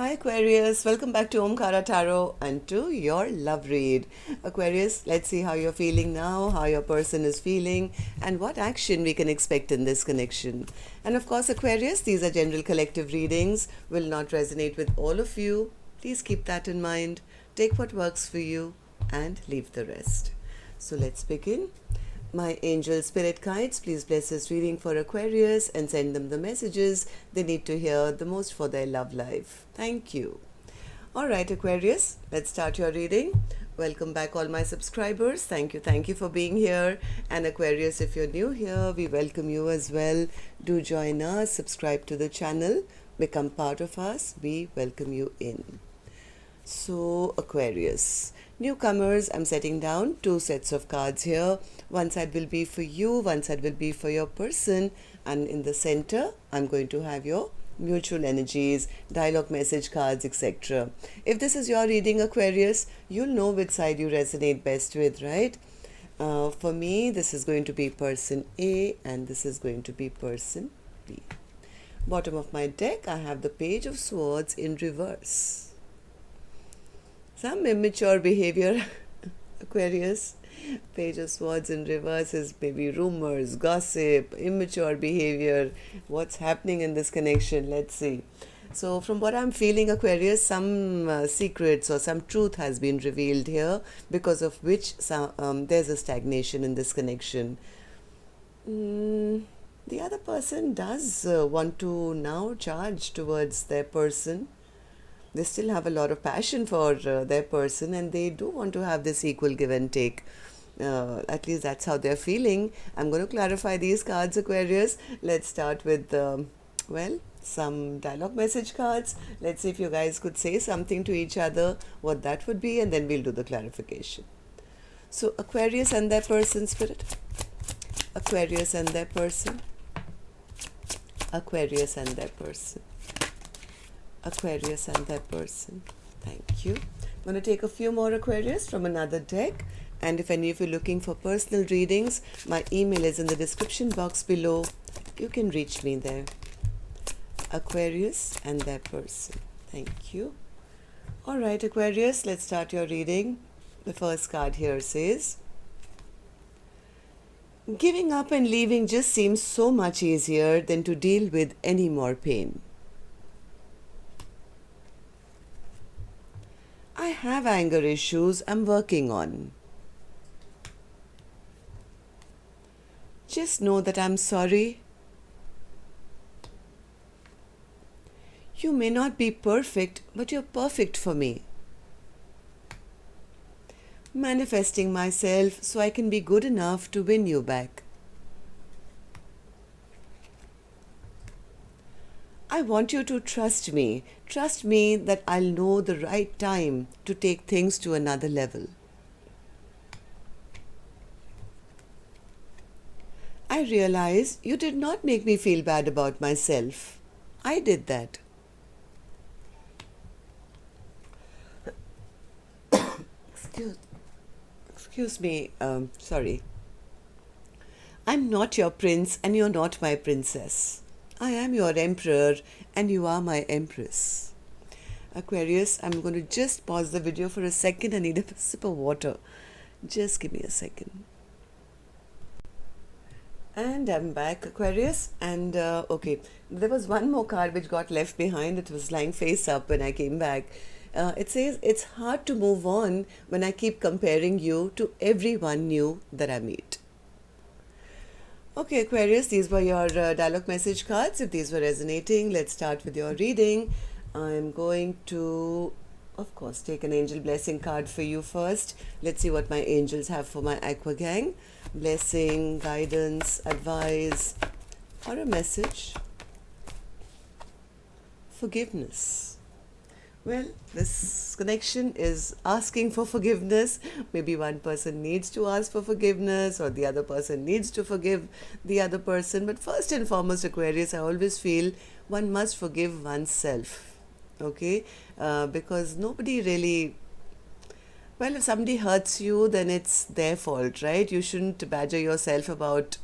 Hi Aquarius, welcome back to Omkaratarot and to your love read. Aquarius, let's see how you're feeling now, how your person is feeling, and what action we can expect in this connection. And of course, Aquarius, these are general collective readings, will not resonate with all of you. Please keep that in mind. Take what works for you and leave the rest. So let's begin. My angel spirit guides, please bless this reading for Aquarius and send them the messages they need to hear the most for their love life. Thank you. All right, Aquarius, let's start your reading. Welcome back, all my subscribers. Thank you for being here. And Aquarius, if you're new here, we welcome you as well. Do join us, subscribe to the channel, become part of us. We welcome you in. So, Aquarius, newcomers, I'm setting down 2 sets of cards here. One side will be for you, one side will be for your person, and in the center, I'm going to have your mutual energies, dialogue message cards, etc. If this is your reading, Aquarius, you'll know which side you resonate best with, right? For me, this is going to be person A, and this is going to be person B. Bottom of my deck, I have the Page of Swords in reverse. Some immature behavior, Aquarius. Page of Swords in reverse is maybe rumors, gossip, immature behavior. What's happening in this connection? Let's see. So from what I'm feeling, Aquarius, some secrets or some truth has been revealed here, because of which there's a stagnation in this connection. The other person does want to now charge towards their person. They still have a lot of passion for their person, and they do want to have this equal give and take. At least that's how they're feeling. I'm going to clarify these cards, Aquarius. Let's start with, some dialogue message cards. Let's see if you guys could say something to each other, what that would be, and then we'll do the clarification. So, Aquarius and their person, spirit. Aquarius and their person. Aquarius and their person. Aquarius and their person. Thank you. I'm going to take a few more, Aquarius, from another deck. And if any of you are looking for personal readings, my email is in the description box below. You can reach me there. Aquarius and their person. Thank you. All right, Aquarius, let's start your reading. The first card here says, giving up and leaving just seems so much easier than to deal with any more pain. I have anger issues I'm working on. Just know that I'm sorry. You may not be perfect, but you're perfect for me. Manifesting myself so I can be good enough to win you back. I want you to trust me. Trust me that I'll know the right time to take things to another level. I realize you did not make me feel bad about myself. I did that. Excuse me, sorry. I'm not your prince and you're not my princess. I am your emperor and you are my empress. Aquarius, I'm going to just pause the video for a second. I need a sip of water. Just give me a second. And I'm back, Aquarius. And okay, there was one more card which got left behind. It was lying face up when I came back. It says, it's hard to move on when I keep comparing you to everyone new that I meet. Okay, Aquarius, these were your dialogue message cards. If these were resonating, let's start with your reading. I'm going to, of course, take an angel blessing card for you first. Let's see what my angels have for my Aqua gang. Blessing, guidance, advice, or a message. Forgiveness. Well, this connection is asking for forgiveness. Maybe one person needs to ask for forgiveness, or the other person needs to forgive the other person. But first and foremost, Aquarius, I always feel one must forgive oneself. Okay? Because nobody really... Well, if somebody hurts you, then it's their fault, right? You shouldn't badger yourself about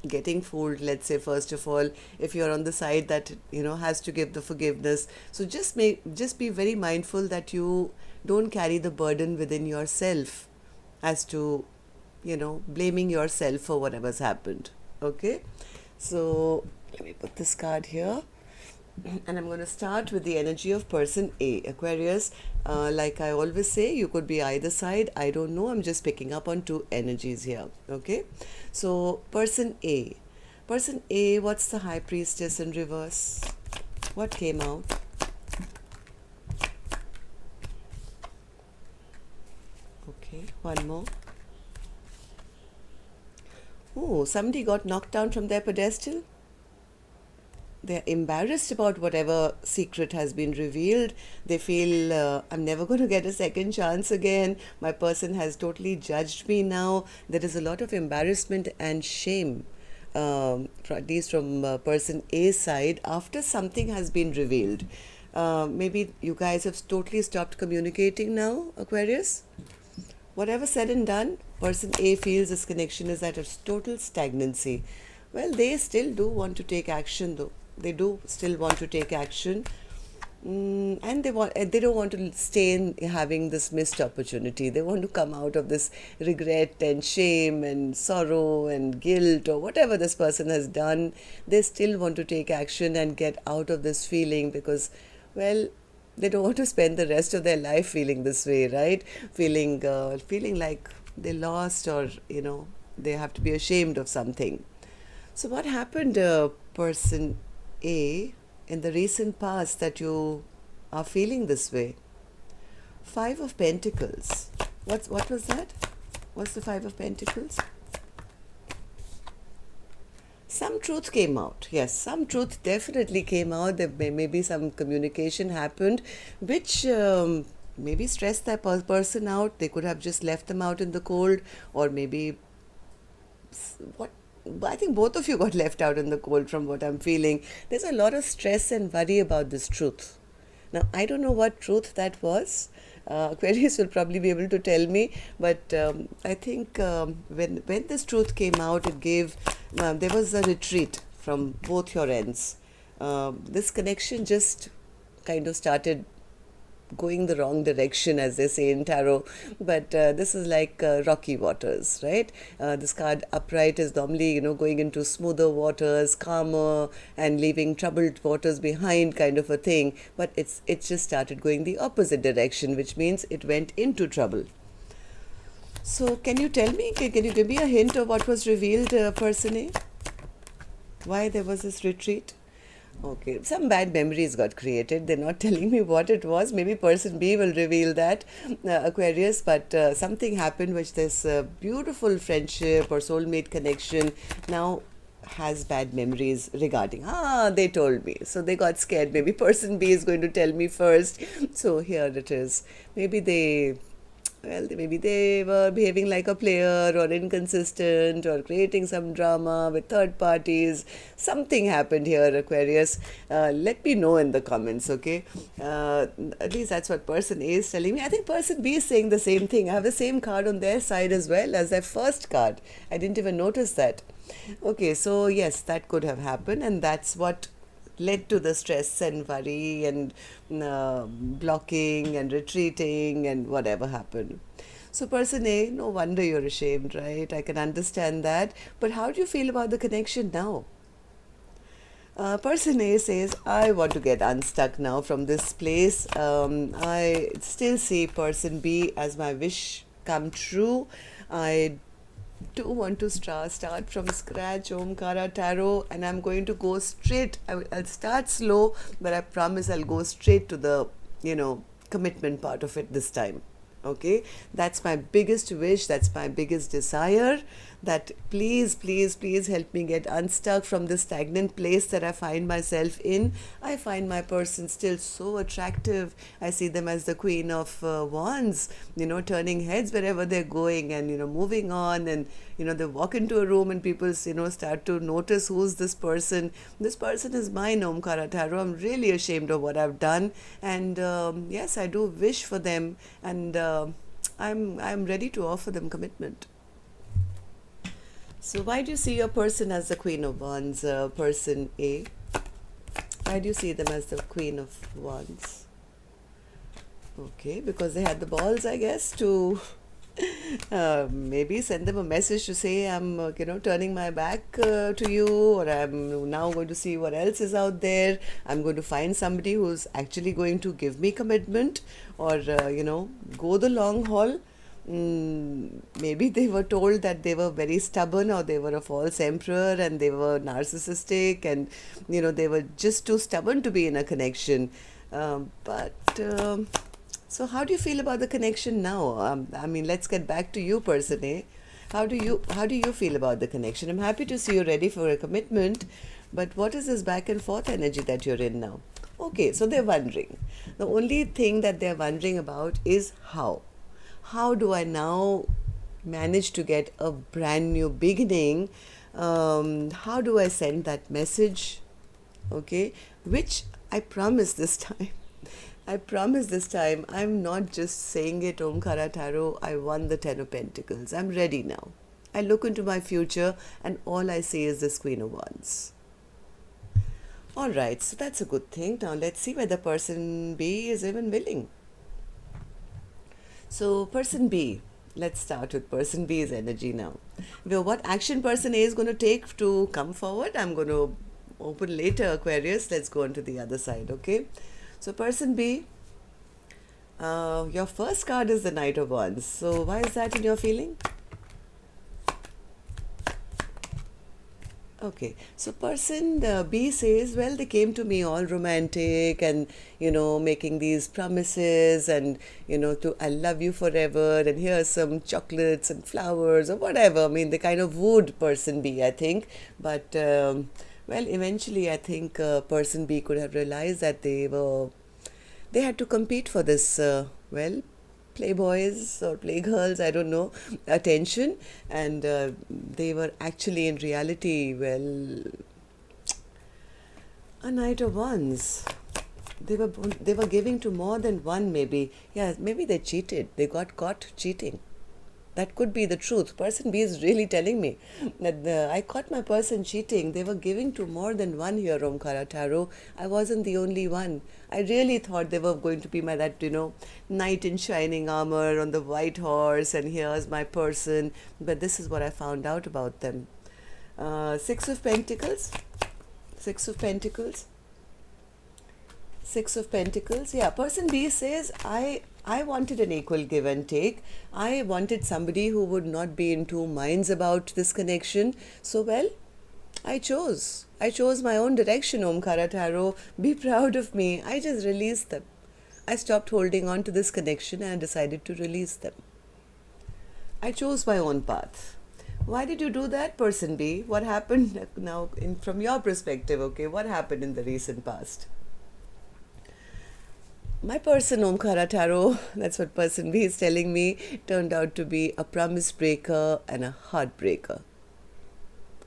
getting fooled, let's say, first of all, if you're on the side that, has to give the forgiveness. So just be very mindful that you don't carry the burden within yourself as to, blaming yourself for whatever's happened. Okay? So let me put this card here. And I'm going to start with the energy of person A. Aquarius, like I always say, you could be either side. I don't know. I'm just picking up on two energies here. Okay? So, person A. Person A, what's the High Priestess in reverse? What came out? Okay, one more. Oh, somebody got knocked down from their pedestal. They're embarrassed about whatever secret has been revealed. They feel, I'm never going to get a second chance again. My person has totally judged me now. There is a lot of embarrassment and shame, at least from person A's side, after something has been revealed. Maybe you guys have totally stopped communicating now, Aquarius? Whatever said and done, person A feels this connection is at a total stagnancy. Well, they still do want to take action though. They do still want to take action, and they don't want to stay in having this missed opportunity. They want to come out of this regret and shame and sorrow and guilt or whatever this person has done. They still want to take action and get out of this feeling because, well, they don't want to spend the rest of their life feeling this way, right? Feeling like they lost, or they have to be ashamed of something. So what happened, person A, in the recent past that you are feeling this way? Five of Pentacles. What was that? What's the Five of Pentacles? Some truth came out. Yes, some truth definitely came out. There maybe some communication happened, which maybe stressed that person out. They could have just left them out in the cold, or maybe what? I think both of you got left out in the cold from what I'm feeling. There's a lot of stress and worry about this truth. Now, I don't know what truth that was. Aquarius will probably be able to tell me, but I think when this truth came out, it gave, there was a retreat from both your ends. This connection just kind of started going the wrong direction, as they say in tarot, but this is like rocky waters, right? This card upright is normally going into smoother waters, calmer, and leaving troubled waters behind, kind of a thing, but it just started going the opposite direction, which means it went into trouble. So can you tell me, can you give me a hint of what was revealed, person A? Why there was this retreat? Okay, some bad memories got created. They're not telling me what it was. Maybe person B will reveal that, Aquarius, but something happened which this beautiful friendship or soulmate connection now has bad memories regarding. They told me. So they got scared. Maybe person B is going to tell me first. So here it is. Maybe they were behaving like a player or inconsistent or creating some drama with third parties. Something happened here, Aquarius. Let me know in the comments, okay? At least that's what person A is telling me. I think person B is saying the same thing. I have the same card on their side as well as their first card. I didn't even notice that. Okay, so yes, that could have happened, and that's what led to the stress and worry and blocking and retreating and whatever happened. So person A, no wonder you're ashamed, right? I can understand that. But how do you feel about the connection now? Person A says, I want to get unstuck now from this place. I still see person B as my wish come true. I do want to start from scratch, Omkaratarot, and I'm going to go straight. I'll start slow, but I promise I'll go straight to the commitment part of it this time. Okay, that's my biggest wish, that's my biggest desire, that please help me get unstuck from this stagnant place that I find myself in. I find my person still so attractive. I see them as the queen of wands, turning heads wherever they're going, and moving on, and they walk into a room and people start to notice, who's this person. This person is mine, Omkaratarot. I'm really ashamed of what I've done, and yes, I do wish for them, and I'm ready to offer them commitment. So why do you see your person as the Queen of Wands, person A? Why do you see them as the Queen of Wands? Okay, because they had the balls, I guess, to maybe send them a message to say I'm, turning my back to you, or I'm now going to see what else is out there. I'm going to find somebody who's actually going to give me commitment, or, go the long haul. Maybe they were told that they were very stubborn, or they were a false emperor and they were narcissistic, and they were just too stubborn to be in a connection. So how do you feel about the connection now? I mean, let's get back to you, person A. How do you feel about the connection? I'm happy to see you ready for a commitment, but what is this back and forth energy that you're in now? Okay, so they're wondering. The only thing that they're wondering about is how. How do I now manage to get a brand new beginning? How do I send that message? Okay, which I promise this time. I promise this time I'm not just saying it, Omkaratarot. I won the 10 of Pentacles. I'm ready now. I look into my future and all I see is this Queen of Wands. Alright, so that's a good thing. Now let's see whether person B is even willing. So person B, let's start with person B's energy now. Well, what action person A is going to take to come forward, I'm going to open later, Aquarius. Let's go on to the other side, okay? So person B, your first card is the Knight of Wands. So why is that in your feeling? Okay, so person B says, well, they came to me all romantic and, making these promises and, I love you forever and here's some chocolates and flowers or whatever. I mean, they kind of wooed person B, I think. But, well, eventually I think person B could have realized that they had to compete for this, playboys or playgirls, I don't know, attention, and they were actually in reality, a Knight of Wands. They were giving to more than one, maybe. Yeah, maybe they cheated. They got caught cheating. That could be the truth. Person B is really telling me that I caught my person cheating. They were giving to more than one here, Omkaratarot. I wasn't the only one. I really thought they were going to be my knight in shining armor on the white horse, and here's my person. But this is what I found out about them. Six of Pentacles. Six of Pentacles. Six of Pentacles. Yeah, person B says, I wanted an equal give and take. I wanted somebody who would not be in two minds about this connection. So, well, I chose. I chose my own direction, Omkaratarot. Be proud of me. I just released them. I stopped holding on to this connection and I decided to release them. I chose my own path. Why did you do that, person B? What happened now from your perspective, okay? What happened in the recent past? My person, Omkaratarot, that's what person B is telling me, turned out to be a promise breaker and a heartbreaker.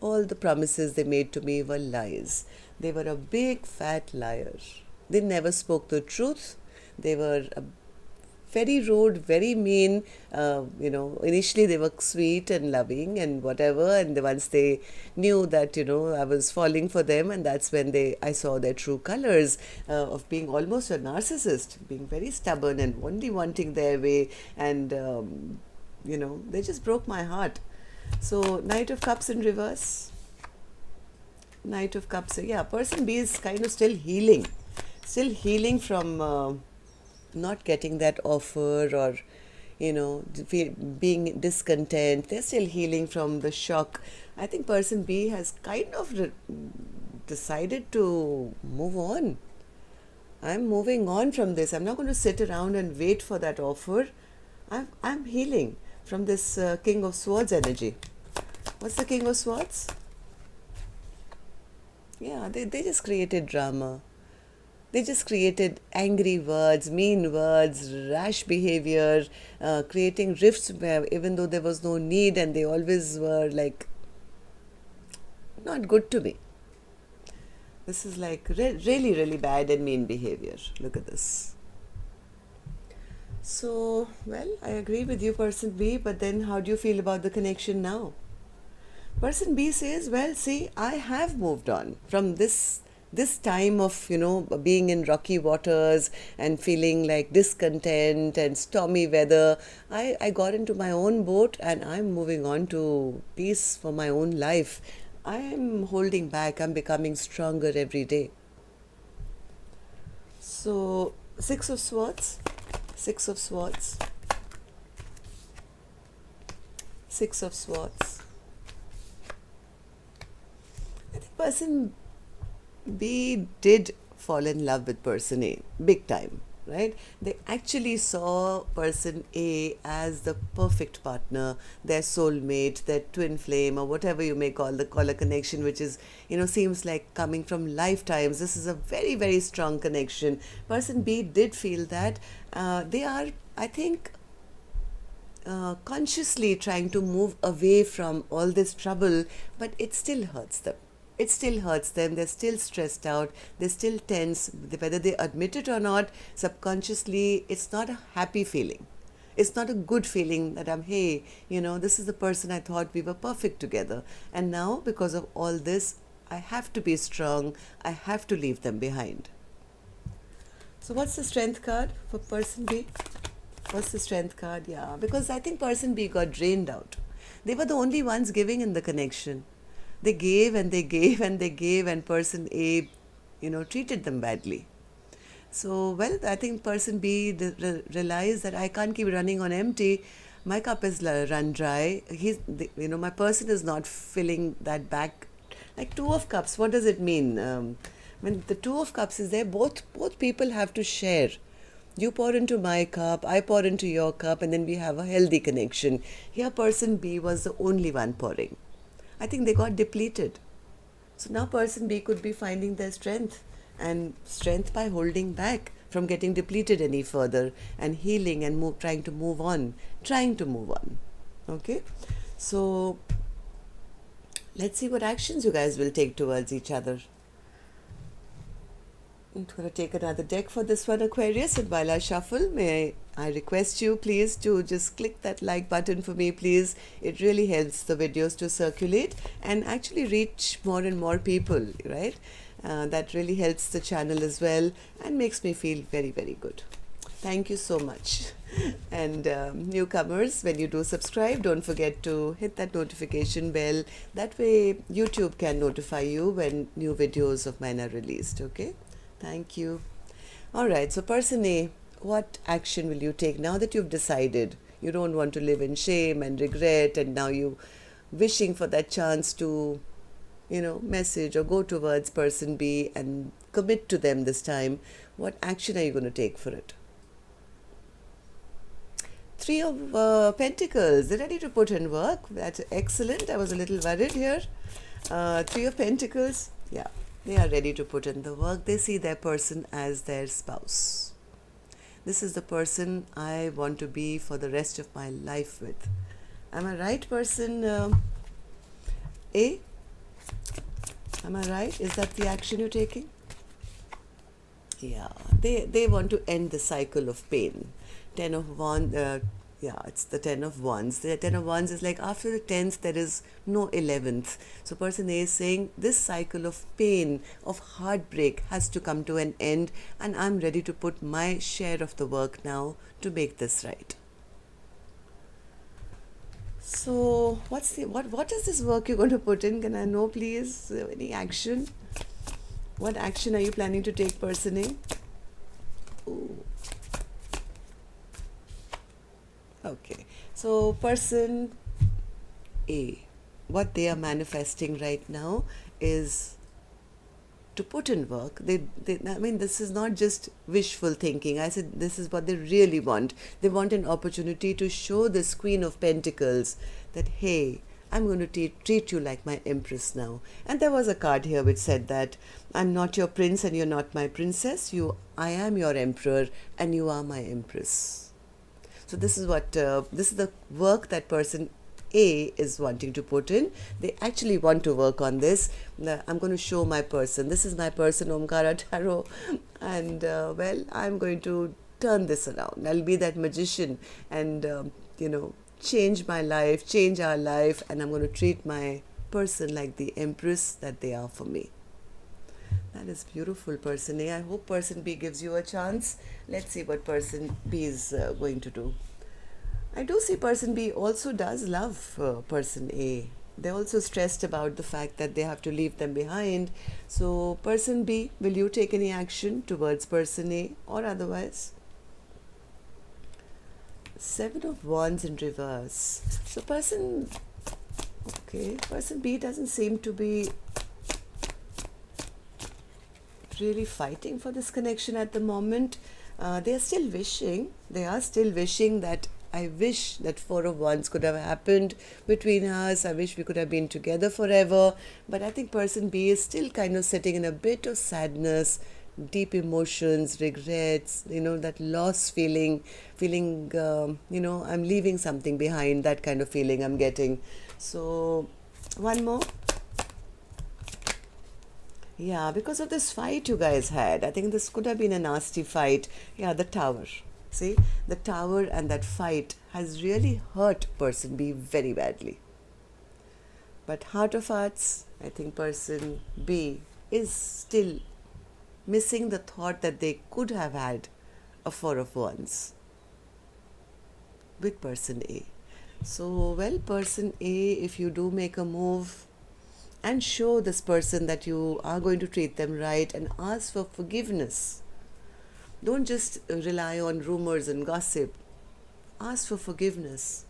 All the promises they made to me were lies. They were a big fat liar. They never spoke the truth. They were very rude, very mean. Initially they were sweet and loving and whatever, and once they knew that, I was falling for them, and that's when I saw their true colors of being almost a narcissist, being very stubborn and only wanting their way, and, they just broke my heart. So, Knight of Cups in reverse. Knight of Cups, yeah, person B is kind of still healing from not getting that offer, or being discontent. They're still healing from the shock. I think person B has kind of decided to move on. I'm moving on from this. I'm not going to sit around and wait for that offer. I'm healing from this King of Swords energy. What's the King of Swords? Yeah, they just created drama. They just created angry words, mean words, rash behavior, creating rifts where even though there was no need, and they always were not good to me. This is really, really bad and mean behavior. Look at this. So, well, I agree with you, person B, but then how do you feel about the connection now? Person B says, well, see, I have moved on from this time of, being in rocky waters and feeling like discontent and stormy weather. I got into my own boat and I'm moving on to peace for my own life. I'm holding back. I'm becoming stronger every day. So, Six of Swords, Six of Swords, Six of Swords. I think person B did fall in love with person A, big time, right? They actually saw person A as the perfect partner, their soulmate, their twin flame, or whatever you may call a connection, which is, seems like coming from lifetimes. This is a very, very strong connection. Person B did feel that they are, I think, consciously trying to move away from all this trouble, but it still hurts them. It still hurts them. They're still stressed out. They're still tense. Whether they admit it or not, subconsciously, it's not a happy feeling. It's not a good feeling that hey, this is the person I thought we were perfect together. And now, because of all this, I have to be strong. I have to leave them behind. So what's the strength card for person B? What's the strength card? Yeah, because I think person B got drained out. They were the only ones giving in the connection. They gave and they gave and they gave, and person A, treated them badly. So, well, I think person B realized that I can't keep running on empty. My cup is run dry. My person is not filling that back. Like Two of Cups, what does it mean? When the Two of Cups is there, both people have to share. You pour into my cup, I pour into your cup, and then we have a healthy connection. Here, person B was the only one pouring. I think they got depleted. So now person B could be finding their strength, and strength by holding back from getting depleted any further, and healing and trying to move on. Okay? So let's see what actions you guys will take towards each other. I'm going to take another deck for this one, Aquarius, and while I shuffle, may I request you please to just click that like button for me, please. It really helps the videos to circulate and actually reach more and more people, right? That really helps the channel as well and makes me feel very, very good. Thank you so much. And newcomers, when you do subscribe, don't forget to hit that notification bell. That way YouTube can notify you when new videos of mine are released, okay? Thank you. All right, so person A, what action will you take now that you've decided you don't want to live in shame and regret, and now you wishing for that chance to, message or go towards person B and commit to them this time? What action are you going to take for it? Three of Pentacles, they're ready to put in work. That's excellent. I was a little worried here. Three of Pentacles, yeah. They are ready to put in the work. They see their person as their spouse. This is the person I want to be for the rest of my life with. Am I right, person A? Am I right? Is that the action you're taking? Yeah, they want to end the cycle of pain. Ten of Wands, it's the Ten of Wands. The Ten of Wands is like after the 10th, there is no 11th. So person A is saying this cycle of pain, of heartbreak has to come to an end, and I'm ready to put my share of the work now to make this right. So what is this work you're going to put in? Can I know, please? Any action? What action are you planning to take, person A? Ooh. Okay, so person A, what they are manifesting right now is to put in work. This is not just wishful thinking. I said this is what they really want. They want an opportunity to show this Queen of Pentacles that, hey, I'm going to treat you like my empress now. And there was a card here which said that I'm not your prince and you're not my princess. I am your emperor and you are my empress. So this is the work that person A is wanting to put in. They actually want to work on this. I'm going to show my person. This is my person, Omkaratarot. And, I'm going to turn this around. I'll be that magician and, change my life, change our life. And I'm going to treat my person like the Empress that they are for me. That is beautiful, person A. I hope person B gives you a chance. Let's see what person B is going to do. I do see person B also does love person A. They're also stressed about the fact that they have to leave them behind. So, person B, will you take any action towards person A or otherwise? Seven of Wands in reverse. So, person B doesn't seem to be really fighting for this connection at the moment. They are still wishing. That I wish that Four of Wands could have happened between us. I wish we could have been together forever. But I think person B is still kind of sitting in a bit of sadness, deep emotions, regrets, that loss feeling, I'm leaving something behind, that kind of feeling I'm getting. So, one more. Yeah, because of this fight you guys had. I think this could have been a nasty fight. Yeah, the Tower. See, the Tower and that fight has really hurt person B very badly. But heart of hearts, I think person B is still missing the thought that they could have had a Four of Wands with person A. So, well, person A, if you do make a move and show this person that you are going to treat them right and ask for forgiveness, don't just rely on rumors and gossip. Ask for forgiveness.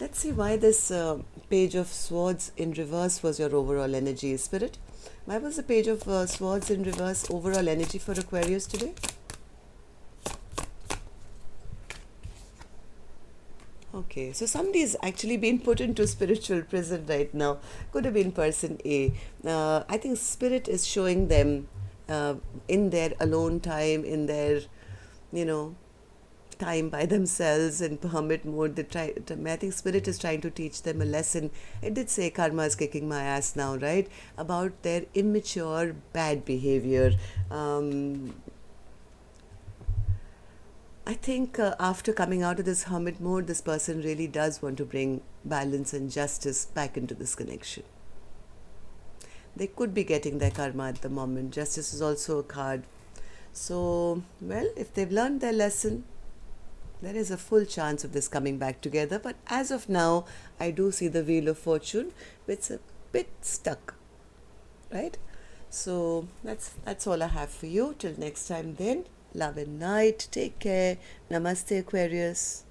Let's see why this Page of Swords in reverse was your overall energy, Spirit. Why was the Page of Swords in reverse overall energy for Aquarius today? Okay, so somebody is actually being put into spiritual prison right now. Could have been person A. I think Spirit is showing them in their alone time, in their, time by themselves in hermit mode. I think Spirit is trying to teach them a lesson. It did say karma is kicking my ass now, right? About their immature, bad behavior. I think after coming out of this hermit mode, this person really does want to bring balance and justice back into this connection. They could be getting their karma at the moment. Justice is also a card. So, well, if they've learned their lesson, there is a full chance of this coming back together. But as of now, I do see the Wheel of Fortune, which is a bit stuck, right? So, that's all I have for you. Till next time then, love and light. Take care. Namaste, Aquarius.